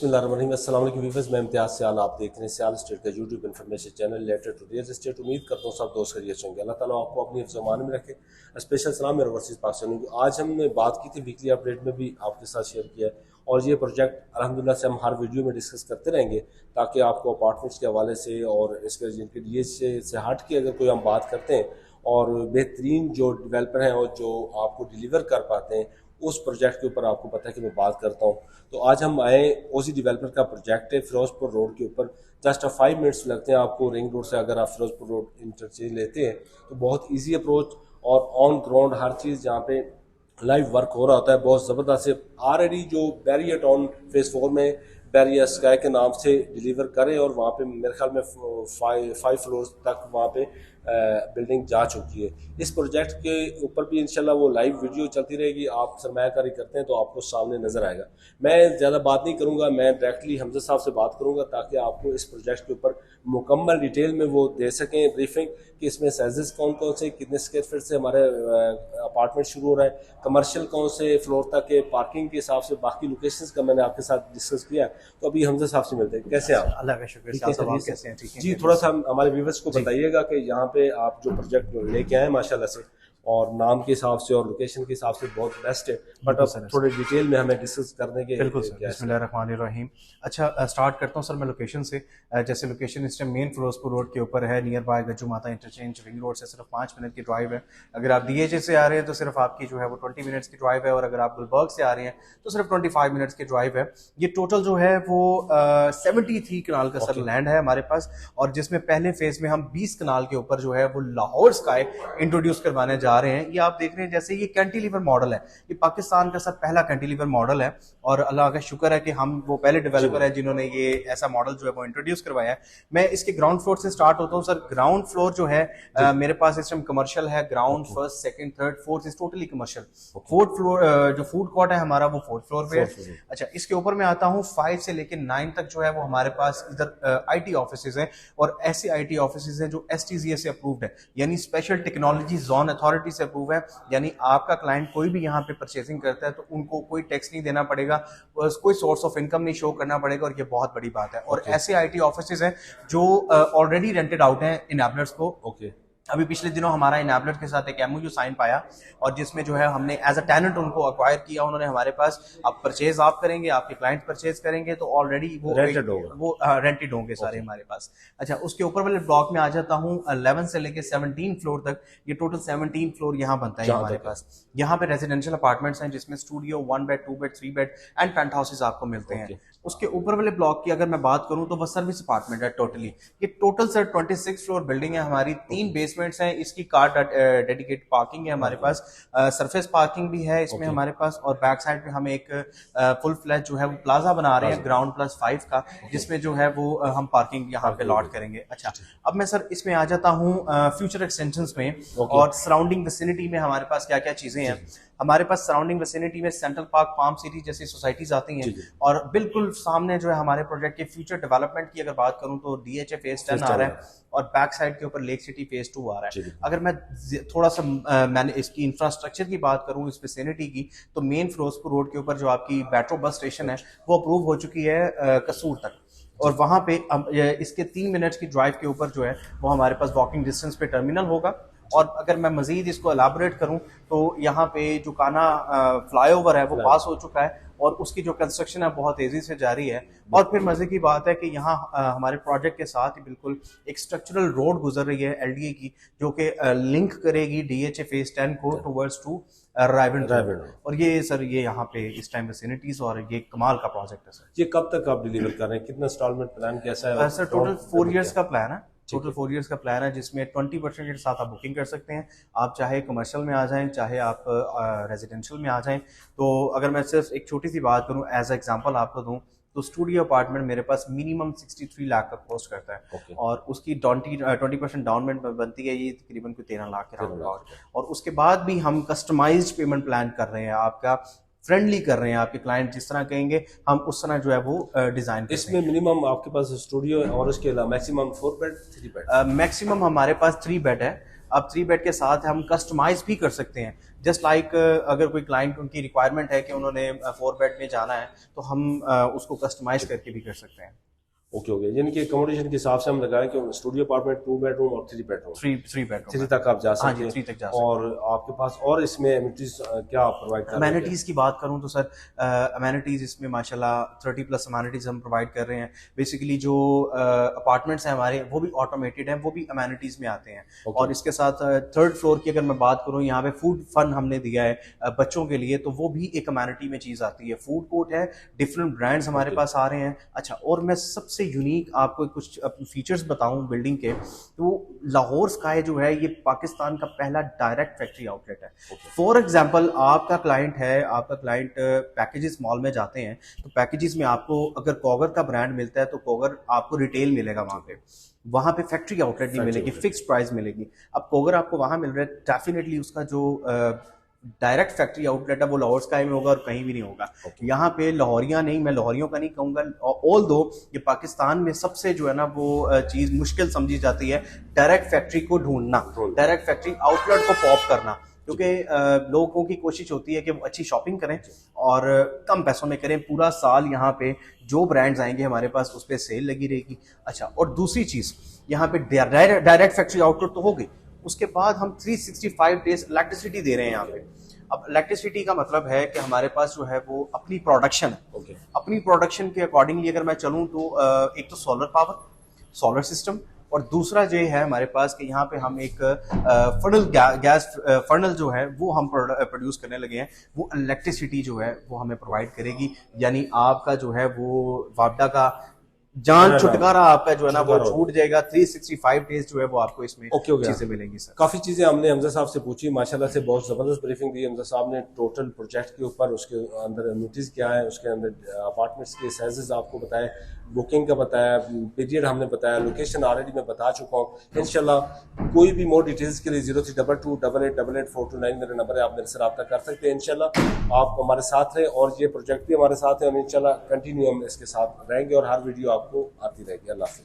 अस्सलाम वालेकुम व्यूअर्स, मैं इम्तियाज़ सियाल, आप देख रहे हैं सियाल स्टेट का YouTube information channel related to real estate. उम्मीद करता हूँ सब दोस्त खैरियत से होंगे। अल्लाह ताला आपको अपनी ज़मान में रखे। स्पेशल सलाम मेरे ओवरसीज़ पाकिस्तान को। आज हमने बात की थी वीकली अपडेट में भी आपके साथ शेयर किया है, और ये प्रोजेक्ट अल्हम्दुलिल्लाह से हम हर वीडियो में डिस्कस करते रहेंगे ताकि आपको अपार्टमेंट्स के हवाले से और इसके जिनके लिए से हट के अगर कोई हम बात करते हैं और बेहतरीन जो डेवलपर हैं और जो आपको डिलीवर कर पाते हैं उस प्रोजेक्ट के ऊपर आपको पता है कि मैं बात करता हूँ। तो आज हम आए, ओसी डेवलपर का प्रोजेक्ट है फिरोजपुर रोड के ऊपर। जस्ट 5 मिनट्स लगते हैं आपको रिंग रोड से। अगर आप फिरोजपुर रोड इंटरचेंज लेते हैं तो बहुत इजी अप्रोच और ऑन ग्राउंड हर चीज़ जहाँ पे लाइव वर्क हो रहा होता है बहुत ज़बरदस्त है। ऑलरेडी जो बैरियर टाउन फेज़ 4 में बैरियर स्काई के नाम से डिलीवर करें और वहाँ पे मेरे ख्याल में 5 फ्लोर्स तक वहाँ पे बिल्डिंग जा चुकी है। इस प्रोजेक्ट के ऊपर भी इंशाल्लाह वो लाइव वीडियो चलती रहेगी। आप सरमायाकारी करते हैं तो आपको सामने नज़र आएगा। मैं ज़्यादा बात नहीं करूँगा, मैं डायरेक्टली हमजा साहब से बात करूँगा ताकि आपको इस प्रोजेक्ट के ऊपर मुकम्मल डिटेल में वो दे सकें ब्रीफिंग कि इसमें साइजेस कौन कौन से, कितने स्क्वायर फीट से हमारे अपार्टमेंट शुरू हो रहा है, कमर्शियल कौन से फ्लोर तक है, पार्किंग के हिसाब से बाकी लोकेशंस का मैंने आपके साथ डिस्कस किया। तो अभी हमजा साहब से मिलते हैं। कैसे आप? अल्लाह का शुक्र। कैसे हैं? ठीक है जी, थोड़ा सा हमारे व्यूवर्स को बताइएगा कि यहाँ पे आप जो प्रोजेक्ट लेके आए माशाल्लाह से, और नाम के हिसाब से और लोकेशन के हिसाब से बहुत बेस्ट है, बट अब थोड़े डिटेल में हमें डिस्कस करने के। बिल्कुल सर, बिस्मिल्लाहिर्रहमानिर्रहीम। अच्छा, स्टार्ट करता हूँ सर मैं लोकेशन से। जैसे लोकेशन इस टाइम मेन फिरोजपुर रोड के ऊपर है, नियर बाय गज्जू माता इंटरचेंज। रिंग रोड से सिर्फ 5 मिनट की ड्राइव है। अगर आप डीएचए से आ रहे हैं तो सिर्फ आपकी जो है वो 20 मिनट्स की ड्राइव है, और अगर आप गुलबर्ग से आ रहे हैं तो सिर्फ 25 मिनट्स की ड्राइव है। ये टोटल जो है वो 73 कनाल का सर लैंड है हमारे पास, और जिसमें पहले फेज में हम 20 कनाल के ऊपर जो है वो लाहौर स्काई इंट्रोड्यूस करवाने जा रहे हैं। ये आप देख रहे हैं जैसे ये कैंटिलीवर मॉडल है, ये पाकिस्तान का सर पहला कैंटिलीवर मॉडल है, और अल्लाह का शुक्र है कि हम वो पहले डेवलपर है जिन्होंने ये ऐसा मॉडल जो है वो इंट्रोड्यूस करवाया है। मैं इसके ग्राउंड फ्लोर से स्टार्ट होता हूँ सर। ग्राउंड फ्लोर जो है मेरे पास इस टाइम कमर्शियल है। Ground, first, second, third, fourth is totally commercial. Fourth floor जो फूड कोर्ट है हमारा वो 4th फ्लोर पे है। अच्छा, इसके ऊपर मैं आता हूँ 5 से लेकर 9 तक जो है वो हमारे पास इधर आईटी ऑफिसेज हैं, और ऐसे आईटी ऑफिसेज हैं जो STZA से अप्रूव्ड है, यानी स्पेशल टेक्नोलॉजी जोन अथॉरिटी से अप्रूव है। यानी आपका क्लाइंट कोई भी यहाँ पे परचेसिंग करता है तो उनको कोई टैक्स नहीं देना पड़ेगा, कोई सोर्स ऑफ इनकम नहीं शो करना पड़ेगा, और ये बहुत बड़ी बात है। और ऐसे आईटी ऑफिसेज हैं जो ऑलरेडी रेंटेड आउट हैं इनेबलर्स को। अभी पिछले दिनों हमारा इनेबलर के साथ एक MOU साइन पाया, और जिसमें जो है हमने एज अ टेनेंट उनको अक्वायर किया। उन्होंने हमारे पास, अब परचेज आप करेंगे, आपके क्लाइंट परचेज करेंगे तो ऑलरेडी वो रेंटेड होंगे सारे हमारे पास। अच्छा, उसके ऊपर वाले ब्लॉक में आ जाता हूँ 11 से लेकर 17 फ्लोर तक। ये टोटल 17 फ्लोर यहाँ बनता है हमारे पास। यहाँ पे रेजिडेंशियल अपार्टमेंट्स हैं जिसमें studio, 1 bed, 2 bed, 3 bed and penthouses आपको मिलते हैं। उसके ऊपर वाले ब्लॉक की अगर मैं बात करूं तो वह सर्विस अपार्टमेंट है टोटली। ये टोटल सर 26 फ्लोर बिल्डिंग है हमारी। 3 बेसमेंट्स हैं, इसकी कार डेडिकेटेड पार्किंग है हमारे पास, सरफेस पार्किंग भी है इसमें हमारे पास, और बैक साइड पे हम एक फुल फ्लैट जो है वो प्लाजा बना रहे हैं ग्राउंड +5 का, जिसमें जो है वो हम पार्किंग यहाँ पे लॉट करेंगे। अच्छा, अब मैं सर इसमें आ जाता हूँ फ्यूचर एक्सटेंशंस में, और सराउंडिंग विसिनिटी में हमारे पास क्या क्या चीजें हैं। हमारे पास सराउंडिंग विसिनिटी में सेंट्रल पार्क, फार्म सिटी जैसी सोसाइटीज आती हैं, और बिल्कुल सामने जो है हमारे प्रोजेक्ट के फ्यूचर डेवलपमेंट की अगर बात करूं तो DHA फेज 10 आ रहा है, और बैक साइड के ऊपर लेक सिटी फेज 2 आ रहा है। अगर मैं थोड़ा सा मैंने इसकी इंफ्रास्ट्रक्चर की बात करूं इस विसिनिटी की, तो मेन फिरोजपुर रोड के ऊपर जो आपकी मेट्रो बस स्टेशन है वो अप्रूव हो चुकी है कसूर तक, और वहां पे इसके 3 मिनट्स की ड्राइव के ऊपर जो है वो हमारे पास वॉकिंग डिस्टेंस पे टर्मिनल होगा। और अगर मैं मजीद इसको एलाबोरेट करूं तो यहाँ पे जो काना फ्लाईओवर है वो पास हो चुका है, और उसकी जो कंस्ट्रक्शन है बहुत तेजी से जारी है। और फिर मजे की बात है कि यहाँ हमारे प्रोजेक्ट के साथ ही बिल्कुल एक स्ट्रक्चरल रोड गुजर रही है LDA की, जो कि लिंक करेगी DHA फेज 10 को टुवर्ड्स टू रायवन। और ये सर ये यहाँ पे इस टाइम विसिनिटीज, और ये कमाल का प्रोजेक्ट है सर। ये कब तक आप डिलीवर कर रहे हैं? कितना इंस्टॉलमेंट प्लान कैसा है? सर टोटल 4 इयर्स का प्लान है। टोटल 4 इयर्स का प्लान है, जिसमें 20% के साथ आप बुकिंग कर सकते हैं। आप चाहे कमर्शियल में आ जाएं, चाहे आप रेजिडेंशियल में आ जाएं। तो अगर मैं सिर्फ एक छोटी सी बात करूं एज एग्जांपल आपको दूं, तो स्टूडियो अपार्टमेंट मेरे पास मिनिमम 63 लाख का कॉस्ट करता है, और उसकी 20% डाउन पेमेंट बनती है, ये तकरीबन कोई 13 लाख के राउंड। और उसके बाद भी हम कस्टमाइज्ड पेमेंट प्लान कर रहे हैं, आपका फ्रेंडली कर रहे हैं। आपके क्लाइंट जिस तरह कहेंगे हम उस तरह जो है वो डिजाइन। इसमें मिनिमम आपके पास स्टूडियो है, और उसके अलावा मैक्सिमम 4 बेड 3 बेड? मैक्सिमम हमारे पास 3 बेड है। अब 3 बेड के साथ हम कस्टमाइज भी कर सकते हैं। जस्ट लाइक अगर कोई क्लाइंट उनकी रिक्वायरमेंट है कि उन्होंने 4 बेड में जाना है तो हम उसको कस्टमाइज करके भी कर सकते हैं। ओके ओके, यानी कि अकोमोडेशन के हिसाब से हम लगाएं कि स्टूडियो अपार्टमेंट 2 बेडरूम और 3 बेडरूम, 3 बेडरूम 3 तक आप जा सकते हैं। 3 तक जा सकते हैं। और आपके पास और इसमें एमिनिटीज क्या प्रोवाइड कर रहे हैं? अमेनिटीज की बात करूं तो सर अमेनिटीज इसमें माशाल्लाह 30+ अमेनिटीज हम प्रोवाइड कर रहे हैं। बेसिकली जो अपार्टमेंट्स हैं हमारे वो भी ऑटोमेटेड हैं, वो भी अमेनिटीज में आते हैं। और इसके साथ 3rd फ्लोर की अगर मैं बात करूं, यहाँ पे फूड फन हमने दिया है बच्चों के लिए, तो वो भी एक अमेनिटी में चीज आती है। फूड कोर्ट है, डिफरेंट ब्रांड्स हमारे पास आ रहे हैं। अच्छा, और मैं सबसे यूनिक आपको कुछ फीचर्स बताऊं बिल्डिंग के, तो लाहौर स्काई जो है ये पाकिस्तान का पहला डायरेक्ट फैक्ट्री आउटलेट है। फॉर एग्जांपल आपका क्लाइंट पैकेजेस मॉल में जाते हैं, तो पैकेजेस में आपको अगर कोगर का ब्रांड मिलता है तो कोगर आपको रिटेल मिलेगा वहां पे फैक्ट्री आउटलेट नहीं मिलेगी, फिक्स्ड प्राइस मिलेगी। अब कोगर आपको वहां मिल रहा है, डेफिनेटली उसका जो डायरेक्ट फैक्ट्री आउटलेट है वो लाहौर स्काई में होगा और कहीं भी नहीं होगा। यहाँ पे लाहौरियां नहीं, मैं लाहौरियों का नहीं कहूँगा, ऑल दो ये पाकिस्तान में सबसे जो है ना वो चीज़ मुश्किल समझी जाती है, डायरेक्ट फैक्ट्री को ढूंढना, डायरेक्ट फैक्ट्री आउटलेट को पॉप करना, क्योंकि लोगों की कोशिश होती है कि वो अच्छी शॉपिंग करें और कम पैसों में करें। पूरा साल यहाँ पे जो ब्रांड्स आएंगे हमारे पास उस पर सेल लगी रहेगी। अच्छा, और दूसरी चीज़ यहाँ पे डायरेक्ट फैक्ट्री आउटलेट तो हो गई, उसके बाद हम 365 डेज इलेक्ट्रिसिटी दे रहे हैं यहाँ पे। अब इलेक्ट्रिसिटी का मतलब है कि हमारे पास जो है वो अपनी प्रोडक्शन है। अपनी प्रोडक्शन के अकॉर्डिंगली अगर मैं चलूँ तो एक तो सोलर पावर, सोलर सिस्टम, और दूसरा जो है हमारे पास कि यहाँ पे हम एक गैस फर्नल जो है वो हम प्रोड्यूस करने लगे हैं। वो इलेक्ट्रिसिटी जो है वो हमें प्रोवाइड करेगी, यानी आपका जो है वो वापडा का जान छुटकारा आपका जो है ना वो छूट जाएगा। 365 डेज जो है वो आपको इसमें चीजें मिलेंगी सर। काफी चीजें हमने हमजा साहब से पूछी, माशाल्लाह से बहुत जबरदस्त ब्रीफिंग दी हमजा साहब ने टोटल प्रोजेक्ट के ऊपर, उसके अंदर एमिनिटीज क्या है, उसके अंदर अपार्टमेंट्स के साइजेस आपको बताए, बुकिंग का बताया, पीरियड हमने बताया, लोकेशन ऑलरेडी मैं बता चुका हूँ। इंशाल्लाह कोई भी मोर डिटेल्स के लिए 032288884229 मेरा नंबर है, आप मेरे से रब्ता कर सकते हैं। इंशाल्लाह आप हमारे साथ रहे और ये प्रोजेक्ट भी हमारे साथ है और इंशाल्लाह कंटिन्यू हम इसके साथ रहेंगे और हर वीडियो आपको आती रहेगी। अल्लाह हाफ़िज़।